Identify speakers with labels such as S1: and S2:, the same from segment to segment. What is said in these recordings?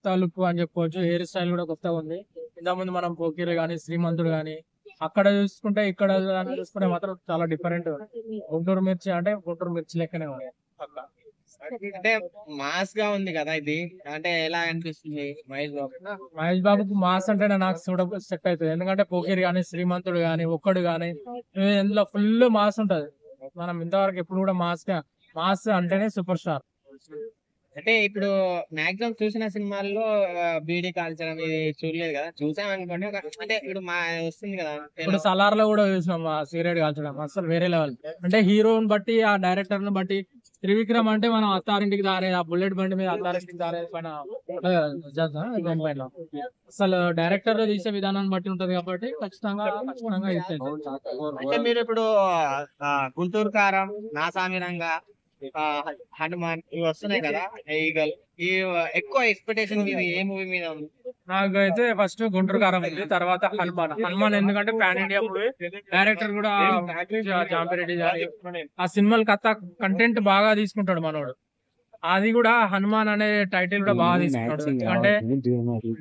S1: కొత్త లుక్ అని చెప్పుకోవచ్చు. హెయిర్ స్టైల్ కూడా కొత్తగా ఉంది. ఇంతకుముందు మనం పోకిరి గాని, శ్రీమంతుడు గాని అక్కడ చూసుకుంటే ఇక్కడ దాన్ని చూసుకుంటే మాత్రం చాలా డిఫరెంట్. గుంటూరు మిర్చి అంటే గుంటూరు మిర్చి లెక్కనే ఉంది పక్కా.
S2: అంటే మాస్ గా ఉంది కదా ఇది. అంటే ఎలా అనిపిస్తుంది మహేష్ బాబు?
S1: మహేష్ బాబుకు మాస్ అంటేనే నాకు సెట్ అవుతుంది. ఎందుకంటే పోకిరి గాని, శ్రీమంతుడు గాని, ఒక్కడు గాని ఇందులో ఫుల్ మాస్ ఉంటది. మనం ఇంతవరకు ఎప్పుడు కూడా మాస్ అంటేనే సూపర్ స్టార్.
S2: అంటే ఇప్పుడు మాక్సిమం చూసిన సినిమాల్లో బీడీ కాల్చడం ఇది చూడలేదు కదా. చూసాం అనుకోండి. అంటే ఇప్పుడు మా వస్తుంది కదా
S1: ఇప్పుడు సలార్ లో కూడా చూసినాం ఆ సిగరెట్ కాల్చడం అసలు వేరే లెవెల్. అంటే హీరోని బట్టి ఆ డైరెక్టర్ ని బట్టి త్రివిక్రమ్ అంటే మనం అత్తారింటికి దారే ఆ బుల్లెట్ బండి మీద అత్తారింటికి దారే పైన ఉంటది కదా, దాని పైన అసలు డైరెక్టర్ తీసే విధానాన్ని బట్టి ఉంటది కాబట్టి ఖచ్చితంగా ఇస్తుంది.
S2: అంటే మీరు ఇప్పుడు గుంటూరు కారం, నా సామిరంగా, ఆ, హనుమాన్ ఇవి వస్తున్నాయి కదా, ఈగల్ ఈ ఎక్కువ ఎక్స్పెక్టేషన్ ఇది ఏ మూవీ మీద ఉంది?
S1: నాకైతే ఫస్ట్ గుంటూరు కారం ఉంది, తర్వాత హనుమాన్ ఎందుకంటే పాన్ ఇండియా మూవీ. డైరెక్టర్ కూడా జాంపిరెడ్డి గారి ఆ సినిమాలు కథ కంటెంట్ బాగా తీసుకుంటాడు మనోడు. అది కూడా హనుమాన్ అనే టైటిల్ కూడా బాగా తీసుకున్నాడు. ఎందుకంటే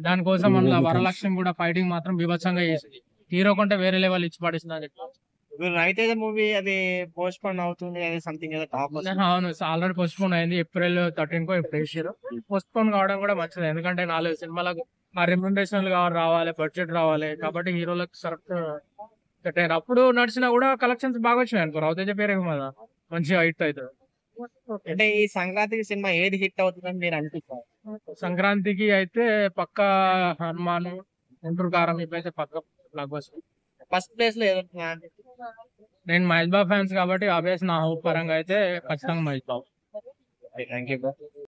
S1: దానికోసం మన వరలక్ష్మి కూడా ఫైటింగ్ మాత్రం బీభత్సంగా చేసింది. హీరో కంటే వేరే లెవెల్ ఇచ్చి పడేసింది అని చెప్పి.
S2: ఇప్పుడు రవితేజ మూవీ అది పోస్ట్ పోన్ అవుతుంది అది సంథింగ్ ఏదో టాప్
S1: అవును, ఆల్రెడీ పోస్ట్ పోన్ అయింది. April 13 కో ఇప్పుడు వేసారు. పోస్ట్ పోన్ కావడం కూడా మంచిది. ఎందుకంటే 4 సినిమాలకు ఆ రెమ్యునరేషన్ రావాలి, బడ్జెట్ రావాలి. కాబట్టి హీరోలకు కరెక్ట్ సెట్ అయ్యారు. అప్పుడు నడిచినా కూడా కలెక్షన్స్ బాగా వచ్చినాయి అనుకో. రవితేజ పేరే కదా మంచిగా హిట్ అవుతుంది.
S2: అంటే ఈ సంక్రాంతికి సినిమా ఏది హిట్ అవుతుందని మీరు అనిపిస్తారు?
S1: సంక్రాంతికి అయితే పక్కా హనుమాన్, గుంటూరు కారం ఇవైతే పక్క బ్లాక్ బస్టర్.
S2: ఫస్ట్ ప్లేస్ లో ఏదో
S1: నేను మహేష్ బాబు ఫ్యాన్స్ కాబట్టి ఆబ్వియస్ నా హోప్ పరంగా అయితే ఖచ్చితంగా మహేష్ బాబు.
S2: Thank you.